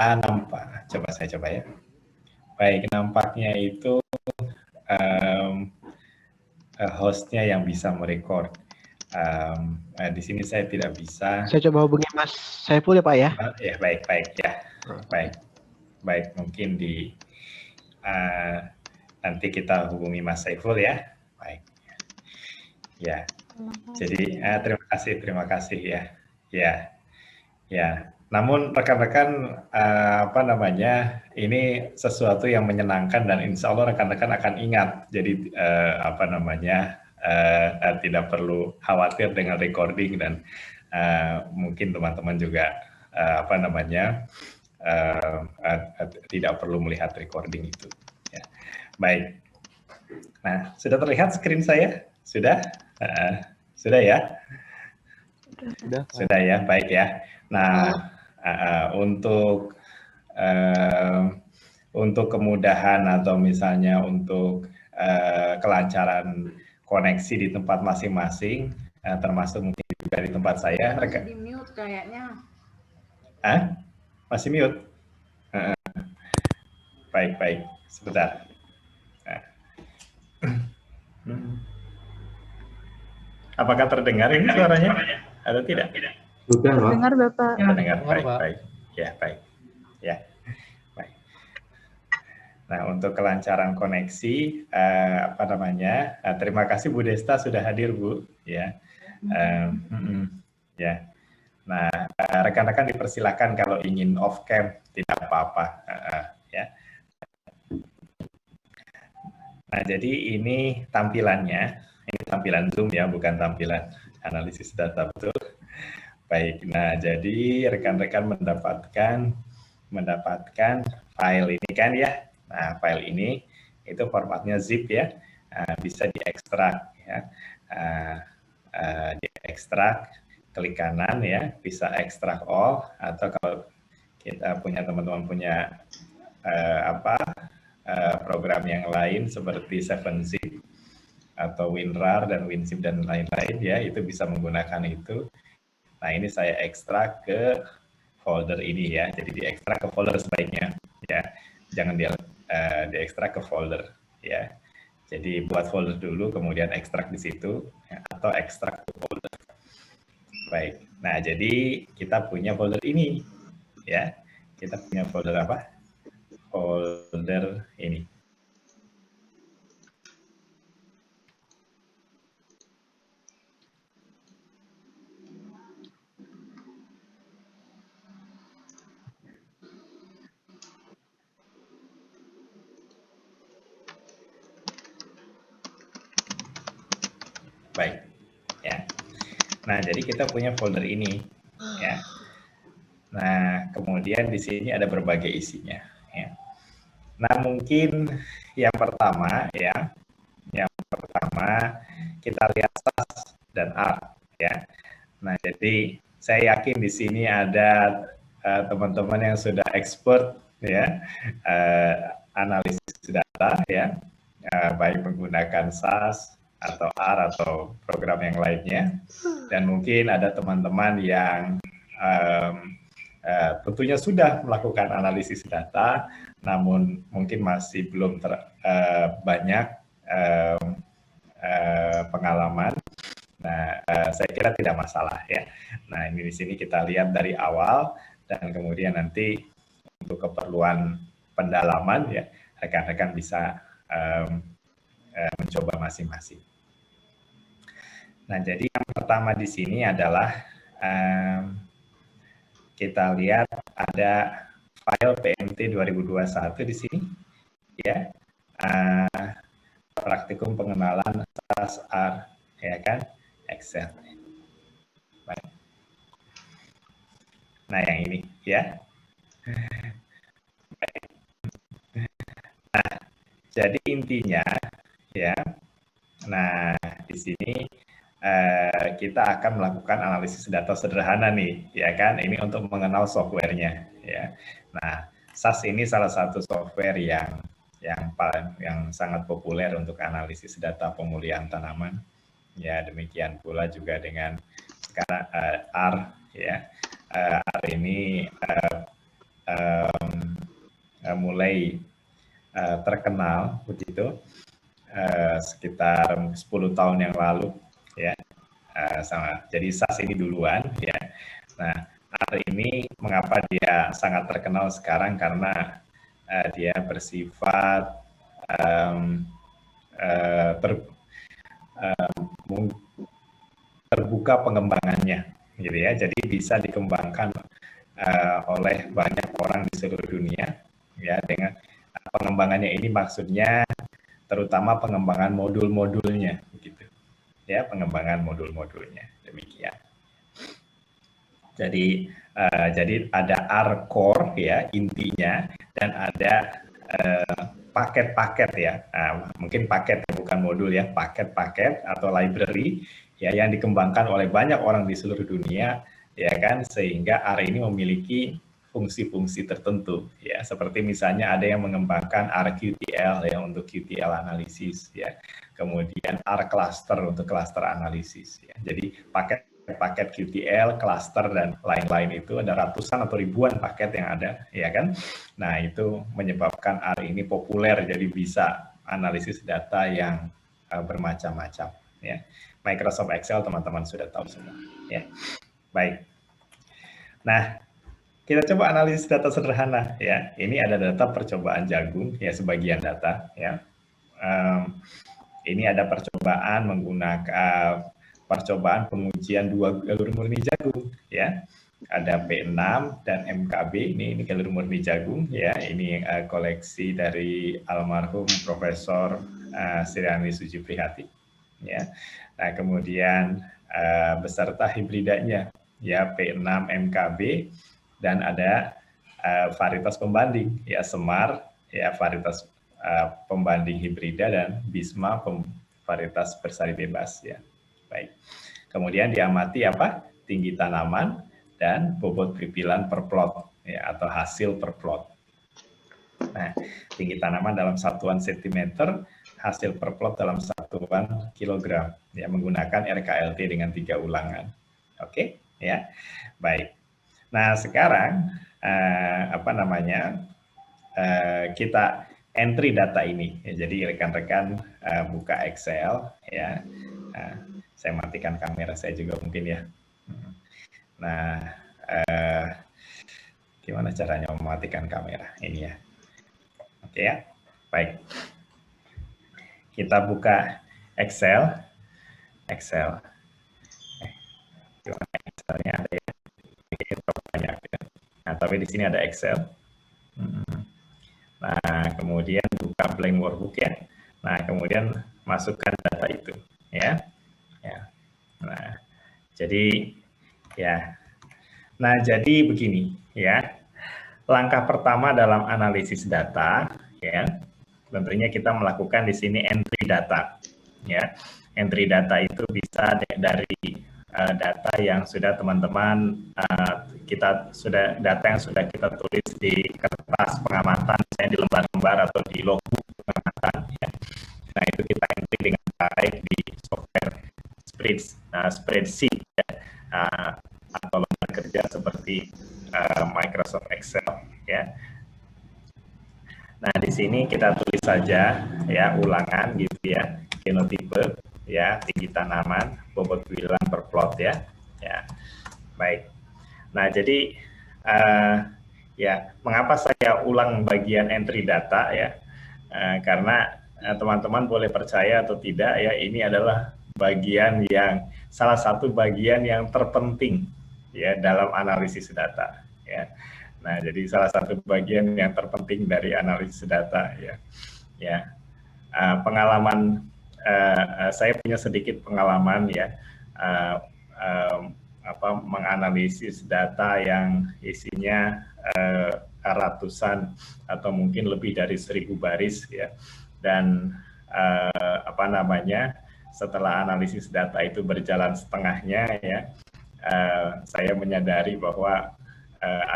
nampak. Coba saya coba ya. Baik, nampaknya itu hostnya yang bisa merecord. Di sini saya tidak bisa. Saya coba hubungi Mas Saiful ya Pak ya. Ya baik ya, baik mungkin nanti kita hubungi Mas Saiful ya. Baik. Ya. Jadi terima kasih ya. Namun rekan-rekan ini sesuatu yang menyenangkan dan insya Allah rekan-rekan akan ingat. Jadi tidak perlu khawatir dengan recording dan mungkin teman-teman juga tidak perlu melihat recording itu. Ya. Baik. Nah, sudah terlihat screen saya? Sudah? Sudah ya? Sudah ya, baik ya. Nah, untuk kemudahan atau misalnya untuk kelancaran koneksi di tempat masing-masing, termasuk mungkin juga di tempat saya. Masih di mute kayaknya. Masih mute? Baik, sebentar. Apakah terdengar ini suaranya? Atau tidak? Sudah, Pak. Dengar Bapak. Terdengar, baik. Ya, baik. Nah, untuk kelancaran koneksi, terima kasih Bu Desta sudah hadir, Bu. Ya. Ya. Nah, rekan-rekan dipersilakan kalau ingin off cam tidak apa-apa. Ya. Nah, jadi ini tampilannya. Ini tampilan Zoom ya, bukan tampilan analisis data, betul. Baik, nah jadi rekan-rekan mendapatkan file ini kan ya. Nah, file ini itu formatnya zip ya, bisa diekstrak ya. Diekstrak, klik kanan ya, bisa ekstrak all, atau kalau kita teman-teman punya program yang lain seperti 7zip atau WinRAR dan WinZip dan lain-lain ya, itu bisa menggunakan itu. Nah, ini saya ekstrak ke folder ini ya, jadi diekstrak ke folder sebaiknya ya, jangan diekstrak ke folder ya. Jadi buat folder dulu, kemudian ekstrak di situ ya, atau ekstrak ke folder. Baik, nah jadi kita punya folder ini ya, kita punya folder apa? Folder ini. Baik, ya. Nah, jadi kita punya folder ini, ya. Nah, kemudian di sini ada berbagai isinya, ya. Nah, mungkin yang pertama, kita lihat SAS dan R, ya. Nah, jadi saya yakin di sini ada teman-teman yang sudah expert, ya, analisis data, ya, baik menggunakan SAS atau R atau program yang lainnya, dan mungkin ada teman-teman yang tentunya sudah melakukan analisis data, namun mungkin masih belum banyak pengalaman. Nah, saya kira tidak masalah ya. Nah, ini di sini kita lihat dari awal, dan kemudian nanti untuk keperluan pendalaman ya, rekan-rekan bisa mencoba masing-masing. Nah, jadi yang pertama di sini adalah kita lihat ada file PMT 2021 di sini, ya, praktikum pengenalan SAS R, ya kan, Excel. Baik. Nah, yang ini, ya. Baik. Nah, jadi intinya, ya. Nah, di sini kita akan melakukan analisis data sederhana nih, ya kan? Ini untuk mengenal softwarenya, ya. Nah, SAS ini salah satu software yang sangat populer untuk analisis data pemulihan tanaman. Ya, demikian pula juga dengan sekarang R, ya. R ini mulai terkenal begitu sekitar 10 tahun yang lalu ya. Jadi SaaS ini duluan ya. Nah, hari ini mengapa dia sangat terkenal sekarang, karena dia bersifat terbuka pengembangannya gitu ya. Jadi bisa dikembangkan oleh banyak orang di seluruh dunia ya. Dengan pengembangannya ini maksudnya terutama pengembangan modul-modulnya gitu ya, pengembangan modul-modulnya demikian. Jadi ada R core ya intinya, dan ada paket-paket ya. Mungkin paket bukan modul ya, paket-paket atau library ya yang dikembangkan oleh banyak orang di seluruh dunia ya kan, sehingga R ini memiliki fungsi-fungsi tertentu ya, seperti misalnya ada yang mengembangkan RQTL ya untuk QTL analisis ya, kemudian R cluster untuk cluster analisis ya. Jadi paket QTL, cluster dan lain-lain itu ada ratusan atau ribuan paket yang ada ya kan. Nah, itu menyebabkan R ini populer, jadi bisa analisis data yang bermacam-macam ya. Microsoft Excel teman-teman sudah tahu semua ya. Baik. Nah, kita coba analisis data sederhana ya. Ini ada data percobaan jagung ya, sebagian data ya. Ini ada percobaan menggunakan percobaan pengujian 2 galur murni jagung ya. Ada P6 dan MKB, ini galur murni jagung ya. Ini koleksi dari almarhum Profesor Sriani Sujiprihati ya. Nah, kemudian beserta hibridanya ya, P6 MKB, dan ada varietas pembanding ya, Semar ya varietas pembanding hibrida, dan Bisma varietas bersari bebas ya. Baik. Kemudian diamati apa? Tinggi tanaman dan bobot pipilan per plot ya, atau hasil per plot. Nah, tinggi tanaman dalam satuan sentimeter, hasil per plot dalam satuan kilogram ya, menggunakan RKLT dengan 3 ulangan. Oke, ya. Baik. Nah, sekarang kita entry data ini ya. Jadi rekan-rekan buka Excel ya. Saya matikan kamera saya juga mungkin ya. Nah, gimana caranya mematikan kamera ini ya? Oke ya, baik. Kita buka Excel. Gimana Excelnya ada ya? Banyak ya. Nah, tapi di sini ada Excel. Nah, kemudian buka blank workbook ya. Nah, kemudian masukkan data itu ya. Nah, jadi ya. Nah, jadi begini ya. Langkah pertama dalam analisis data ya, tentunya kita melakukan di sini entry data ya. Entry data itu bisa dari data yang sudah teman-teman data yang sudah kita tulis di kertas pengamatan, misalnya di lembar-lembar atau di logbook pengamatan ya. Nah, itu kita entry dengan baik di software spreadsheet ya, atau lembar kerja seperti Microsoft Excel ya. Nah, di sini kita tulis saja ya ulangan gitu ya, genotipe ya, tinggi tanaman, bobot pipilan per plot ya. Ya. Baik. Nah, jadi ya, mengapa saya ulang bagian entry data ya? Karena teman-teman boleh percaya atau tidak ya, ini adalah salah satu bagian yang terpenting ya dalam analisis data ya. Nah, jadi salah satu bagian yang terpenting dari analisis data ya. Ya, pengalaman saya punya sedikit pengalaman ya, menganalisis data yang isinya ratusan atau mungkin lebih dari 1000 baris ya, dan setelah analisis data itu berjalan setengahnya ya, saya menyadari bahwa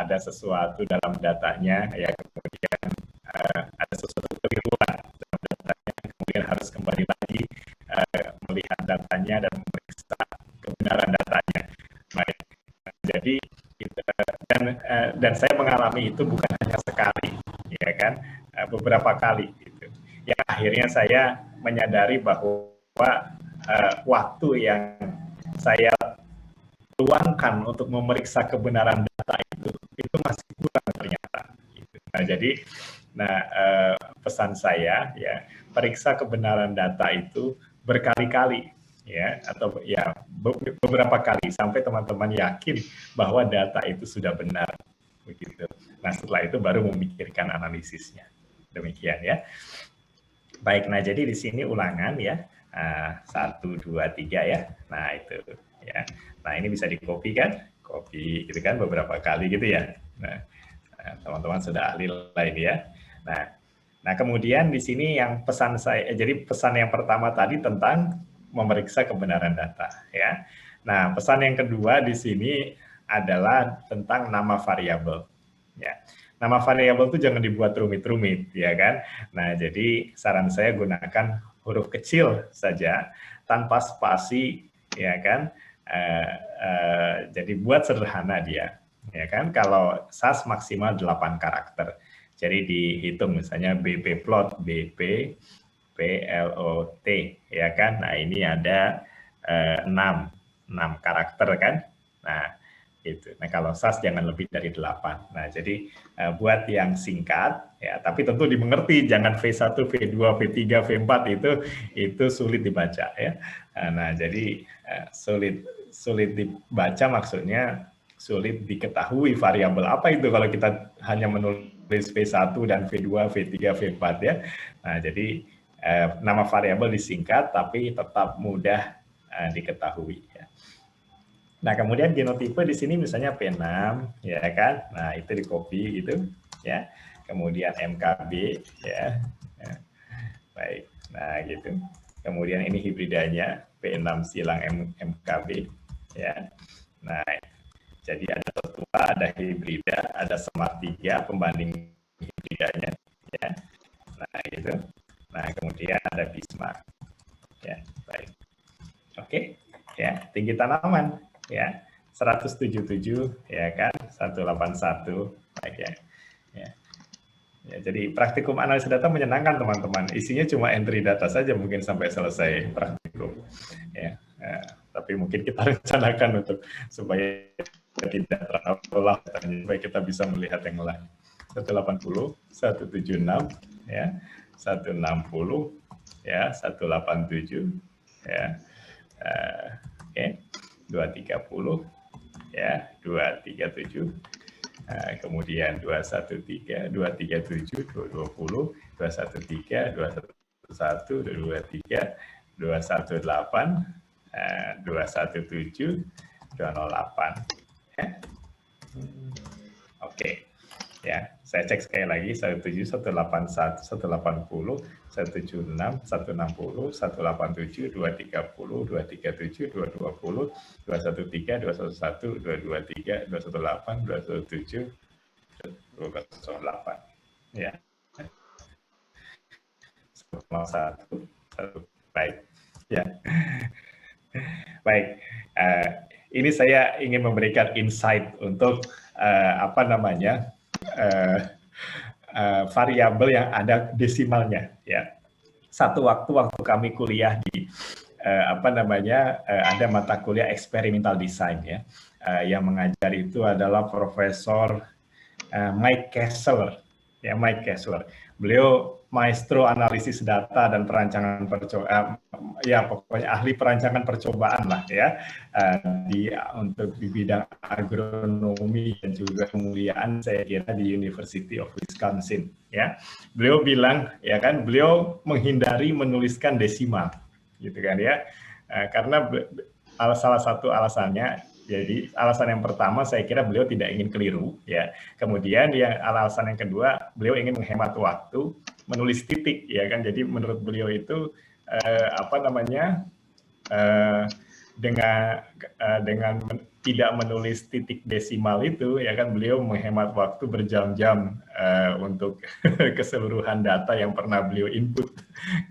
ada sesuatu dalam datanya ya, kemudian ada sesuatu keliruan dalam datanya, kemudian harus kembali lagi melihat datanya dan memeriksa kebenaran datanya. Baik, jadi dan saya mengalami itu bukan hanya sekali, ya kan, beberapa kali gitu. Yang akhirnya saya menyadari bahwa waktu yang saya luangkan untuk memeriksa kebenaran data itu masih kurang ternyata. Gitu. Nah, jadi, pesan saya ya, periksa kebenaran data itu berkali-kali ya, atau ya beberapa kali sampai teman-teman yakin bahwa data itu sudah benar begitu. Nah, setelah itu baru memikirkan analisisnya. Demikian ya. Baik, nah jadi di sini ulangan ya. 1, 2, 3 ya. Nah, itu ya. Nah, ini bisa di-copy kan? Copy gitu kan beberapa kali gitu ya. Nah, teman-teman sudah ahli lah ini ya. Nah, kemudian di sini yang pesan saya, jadi pesan yang pertama tadi tentang memeriksa kebenaran data ya. Nah, pesan yang kedua di sini adalah tentang nama variabel ya. Nama variabel itu jangan dibuat rumit-rumit ya kan. Nah, jadi saran saya gunakan huruf kecil saja tanpa spasi ya kan. Jadi buat sederhana dia ya kan. Kalau SAS maksimal 8 karakter. Jadi dihitung misalnya BP plot, BP, PLOT, ya kan. Nah, ini ada 6 karakter kan. Nah, itu. Nah, kalau SAS jangan lebih dari 8. Nah, jadi buat yang singkat, ya, tapi tentu dimengerti, jangan V1, V2, V3, V4 itu sulit dibaca ya. Nah, jadi sulit dibaca maksudnya sulit diketahui variabel apa itu kalau kita hanya menulis V1 dan V2, V3, V4 ya. Nah, jadi nama variabel disingkat tapi tetap mudah diketahui ya. Nah, kemudian genotipe di sini misalnya P6 ya kan. Nah, itu di copy gitu ya. Kemudian MKB ya. Baik. Nah, gitu. Kemudian ini hibridanya P6 silang MKB ya. Nah, jadi ada tetua, ada hibrida, ada smart 3 pembanding hibridanya ya. Nah, gitu. Nah, kemudian ada Bismarck. Ya, baik. Oke, ya, tinggi tanaman ya. 177 ya kan, 181 baik ya. Ya, jadi praktikum analisis data menyenangkan teman-teman. Isinya cuma entry data saja mungkin sampai selesai praktikum. Ya, tapi mungkin kita rencanakan untuk supaya tidak terlalu lelah, supaya kita bisa melihat yang lain. 180, 176, ya, 160, ya, 187, ya, oke, 230, ya, 237. Kemudian 213, 237, 220, 213, 211, 223, 218, 217, 208. Ya. Oke. Ya, saya cek sekali lagi 17, 181, 180, 176, 160, 187, 230, 237, 220, 213, 211, 223, 218, 217, 208. Ya. 1, baik. Ya. Baik. Ini saya ingin memberikan insight untuk apa namanya? Variabel yang ada desimalnya ya. Satu waktu kami kuliah di ada mata kuliah eksperimental design ya, yang mengajar itu adalah Profesor Mike Kessler ya. Mike Kessler, beliau maestro analisis data dan perancangan percobaan, ya pokoknya ahli perancangan percobaan lah ya, untuk di bidang agronomi dan juga kemuliaan saya kira di University of Wisconsin ya. Beliau bilang ya kan, beliau menghindari menuliskan desimal gitu kan ya, karena salah satu alasannya. Jadi alasan yang pertama saya kira beliau tidak ingin keliru ya. Kemudian yang alasan yang kedua, beliau ingin menghemat waktu menulis titik ya kan. Jadi menurut beliau itu dengan tidak menulis titik desimal itu ya kan, beliau menghemat waktu berjam-jam untuk keseluruhan data yang pernah beliau input.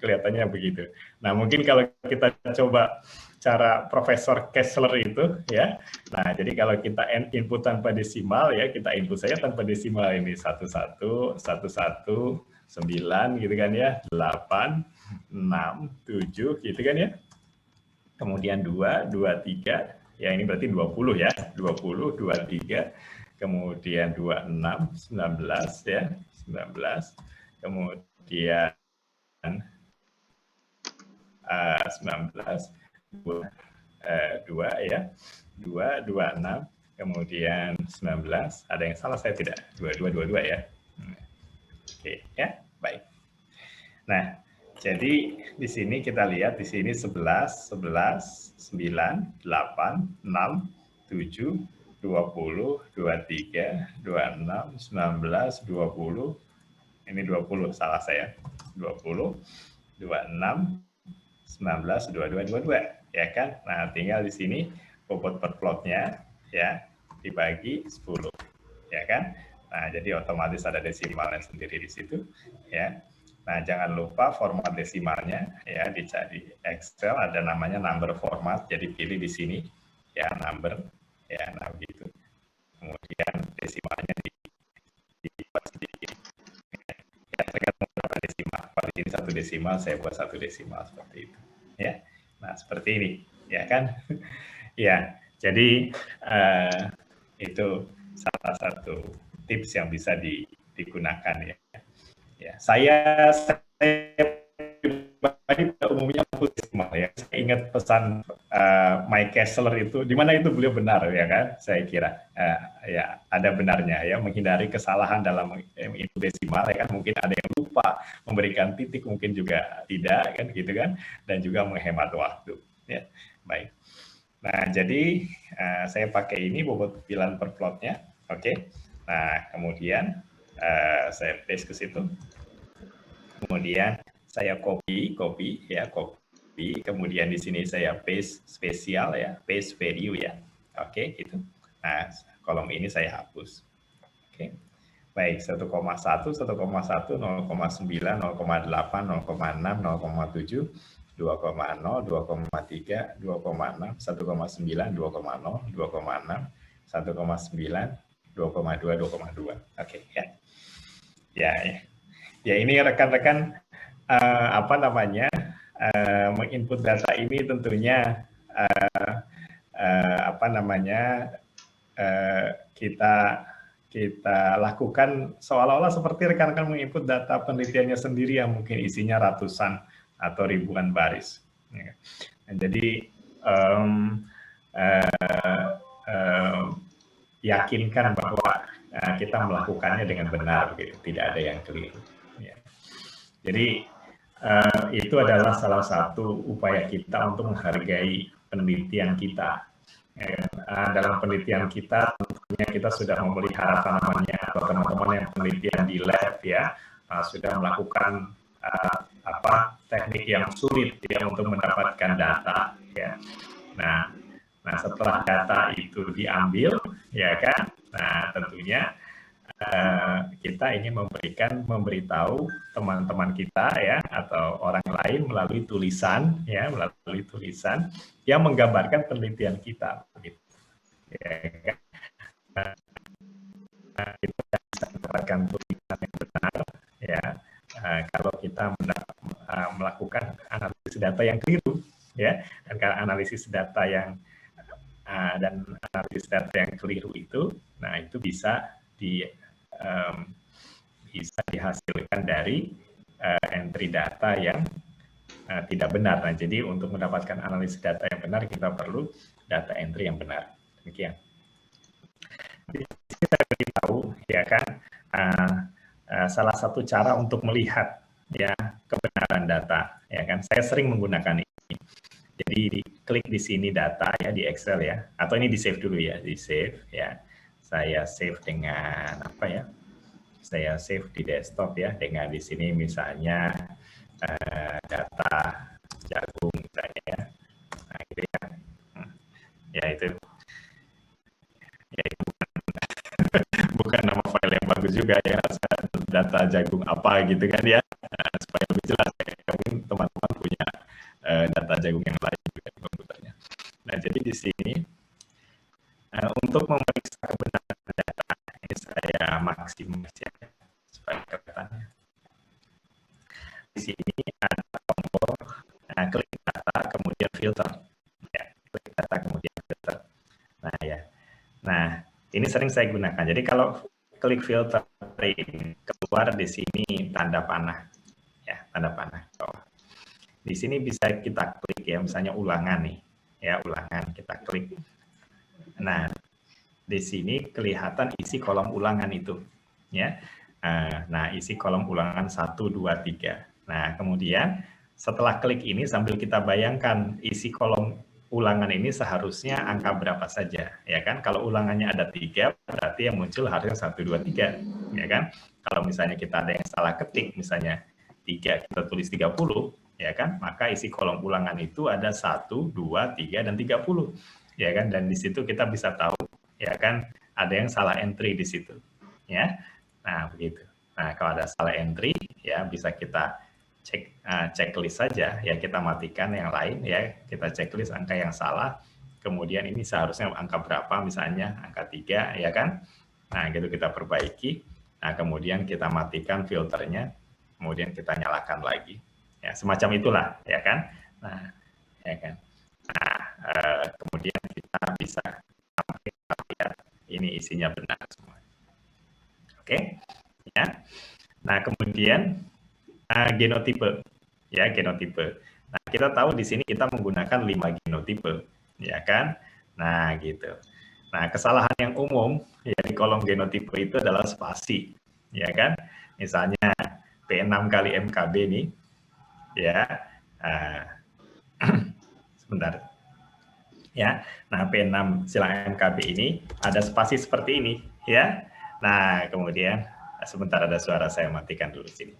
Kelihatannya begitu. Nah, mungkin kalau kita coba cara Profesor Kessler itu ya. Nah, jadi kalau kita input tanpa desimal ya, kita input saja tanpa desimal ini 11, 11, 9 gitu kan ya, 8, 6, 7 gitu kan ya. Kemudian 2, 3, ya ini berarti 20 ya, 20, 23, kemudian 26, 19 ya, 19, kemudian 19, 2 ya, 2, 26, kemudian 19, ada yang salah saya tidak? 22 ya. Oke, ya, baik. Nah, jadi di sini kita lihat di sini 11, 11, 9, 8, 6, 7, 20, 23, 26, 19, 20. Ini 20 salah saya. 20, 26, 19, 22, 22 ya kan? Nah, tinggal di sini bobot per plotnya ya dibagi 10 ya kan? Nah, jadi otomatis ada desimalnya sendiri di situ ya. Nah, jangan lupa format desimalnya ya, dicari Excel ada namanya number format, jadi pilih di sini ya number ya, nah gitu. Kemudian desimalnya dibuat sedikit. Ya, tergantung berapa desimal. Kalau ini 1 desimal, saya buat 1 desimal seperti itu. Ya, nah seperti ini, ya kan? Ya, jadi itu salah satu tips yang bisa digunakan ya. Ya, saya umumnya desimal ya. Saya ingat pesan Mike Kessler itu, di mana itu beliau benar ya kan? Saya kira ya ada benarnya ya, menghindari kesalahan dalam input desimal ya kan, mungkin ada yang lupa memberikan titik, mungkin juga tidak kan gitu kan, dan juga menghemat waktu ya. Baik. Nah, jadi saya pakai ini bobot bilan per plotnya. Oke. Nah, kemudian saya paste ke situ. Kemudian saya copy ya, copy. Kemudian di sini saya paste spesial ya, paste value ya. Oke, gitu. Nah, kolom ini saya hapus. Oke. Baik, 1,1, 1,1, 0,9, 0,8, 0,6, 0,7, 2,0, 2,3, 2,6, 1,9, 2,0, 2,6, 1,9, 2,2, 2,2. Oke, ya. Ya, ini rekan-rekan menginput data ini tentunya kita lakukan seolah-olah seperti rekan-rekan menginput data penelitiannya sendiri yang mungkin isinya ratusan atau ribuan baris. Nah, jadi yakinkan bahwa kita melakukannya dengan benar, gitu. Tidak ada yang keliru. Ya. Jadi itu adalah salah satu upaya kita untuk menghargai penelitian kita. Dalam penelitian kita tentunya kita sudah memelihara tanamannya, atau teman-teman yang penelitian di lab ya sudah melakukan teknik yang sulit ya untuk mendapatkan data ya. Nah setelah data itu diambil ya kan, nah tentunya kita ingin memberitahu teman-teman kita ya atau orang lain melalui tulisan yang menggambarkan penelitian kita gitu. Ya, kita bisa mendapatkan tulisan yang benar ya kalau kita melakukan analisis data yang keliru ya, dan karena analisis data yang keliru itu, nah itu bisa dihasilkan dari entry data yang tidak benar. Nah, jadi untuk mendapatkan analisis data yang benar, kita perlu data entry yang benar. Demikian. Di sini saya beritahu, ya kan, salah satu cara untuk melihat ya kebenaran data, ya kan. Saya sering menggunakan ini. Jadi klik di sini data ya di Excel ya, atau ini di save dulu ya, di save ya. Saya save dengan apa ya? Saya save di desktop ya, dengan di sini misalnya data jagung misalnya ya. Nah, gitu ya. Ya itu bukan nama file yang bagus juga ya, data jagung apa gitu kan ya. Supaya lebih jelas ya, mungkin teman-teman punya data jagung yang lain juga di komputernya. Nah, jadi di sini untuk memeriksa kebenaran data ini saya maksimis ya supaya kelihatannya. Di sini ada tombol klik data kemudian filter. Ya, klik data kemudian filter. Nah ya. Nah, ini sering saya gunakan. Jadi kalau klik filter ini keluar di sini tanda panah. Ya, tanda panah. Di sini bisa kita klik ya, misalnya ulangan nih. Ya, ulangan kita klik. Nah, di sini kelihatan isi kolom ulangan itu. Ya. Nah, isi kolom ulangan 1, 2, 3. Nah, kemudian setelah klik ini sambil kita bayangkan isi kolom ulangan ini seharusnya angka berapa saja, ya kan? Kalau ulangannya ada 3, berarti yang muncul harusnya 1, 2, 3, ya kan? Kalau misalnya kita ada yang salah ketik, misalnya 3, kita tulis 30, ya kan? Maka isi kolom ulangan itu ada 1, 2, 3, dan 30, ya kan? Dan di situ kita bisa tahu, ya kan? Ada yang salah entry di situ, ya. Nah, begitu. Nah, kalau ada salah entry, ya bisa kita checklist saja, ya kita matikan yang lain, ya kita checklist angka yang salah, kemudian ini seharusnya angka berapa, misalnya angka 3, ya kan? Nah, gitu kita perbaiki, nah kemudian kita matikan filternya, kemudian kita nyalakan lagi, ya semacam itulah, ya kan? Nah, ya kan? Nah, kemudian kita bisa lihat ini isinya benar semua. Oke, ya. Nah, kemudian genotipe, ya genotipe. Nah, kita tahu di sini kita menggunakan 5 genotipe, ya kan? Nah, gitu. Nah, kesalahan yang umum ya di kolom genotipe itu adalah spasi, ya kan? Misalnya P6 kali MKB nih, ya. Sebentar. Ya. Nah, P6 silang MKB ini ada spasi seperti ini, ya. Nah, kemudian sebentar, ada suara, saya matikan dulu sini.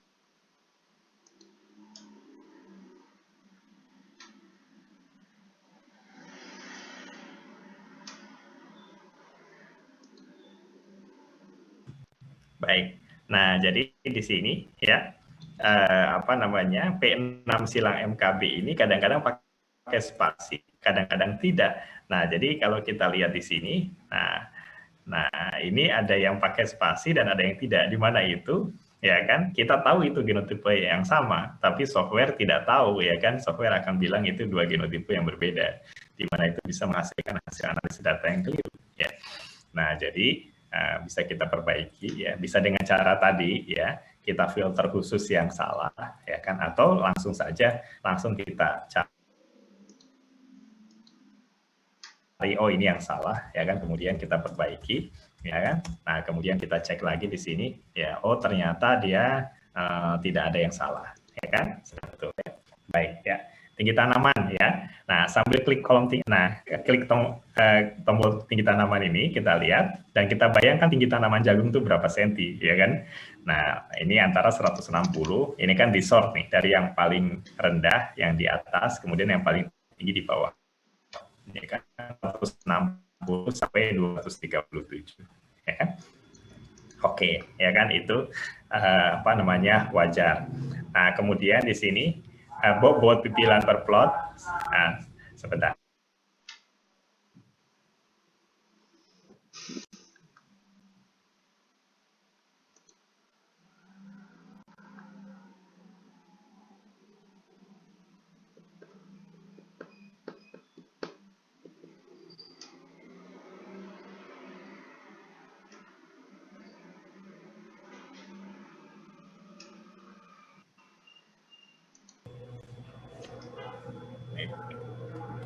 Baik. Nah, jadi di sini ya P6 silang MKB ini kadang-kadang pakai spasi, kadang-kadang tidak. Nah, jadi kalau kita lihat di sini, nah ini ada yang pakai spasi dan ada yang tidak. Di mana itu? Ya kan? Kita tahu itu genotipe yang sama, tapi software tidak tahu, ya kan? Software akan bilang itu 2 genotipe yang berbeda. Di mana itu bisa menghasilkan hasil analisis data yang keliru, ya. Nah, jadi bisa kita perbaiki, ya, bisa dengan cara tadi, ya, kita filter khusus yang salah, ya kan, atau langsung kita cari, oh ini yang salah, ya kan, kemudian kita perbaiki, ya kan. Nah, kemudian kita cek lagi di sini, ya, oh ternyata dia tidak ada yang salah, ya kan, seperti itu, ya. Baik, ya. Tinggi tanaman, ya. Nah, sambil klik kolom tinggi, klik tombol tinggi tanaman ini, kita lihat dan kita bayangkan tinggi tanaman jagung itu berapa senti, ya kan? Nah, ini antara 160, ini kan di sort nih, dari yang paling rendah yang di atas, kemudian yang paling tinggi di bawah. Ini kan 160 sampai 237, ya kan? Oke, ya kan, itu wajar. Nah, kemudian di sini buat pipih per plot. Nah, sebentar.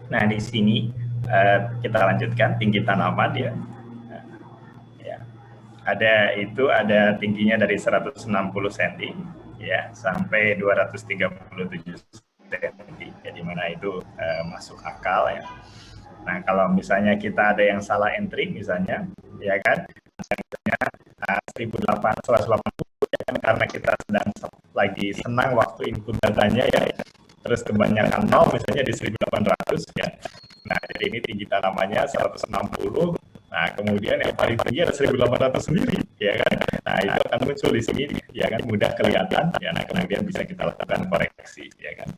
Nah, di sini kita lanjutkan tinggi tanaman, ya. Ada tingginya dari 160 cm, ya, sampai 237 cm. Jadi mana itu masuk akal, ya. Nah, kalau misalnya kita ada yang salah entry, misalnya, ya kan, misalnya 180, ya kan, karena kita sedang lagi senang waktu input datanya, ya. Terus kebanyakan 0 misalnya di 1800, ya. Nah, jadi ini tinggi tanamannya 160. Nah, kemudian yang paling tinggi ada 1800 sendiri, ya kan. Nah, itu akan muncul di sini, ya kan, mudah kelihatan, ya. Nah, kemudian bisa kita lakukan koreksi, ya kan.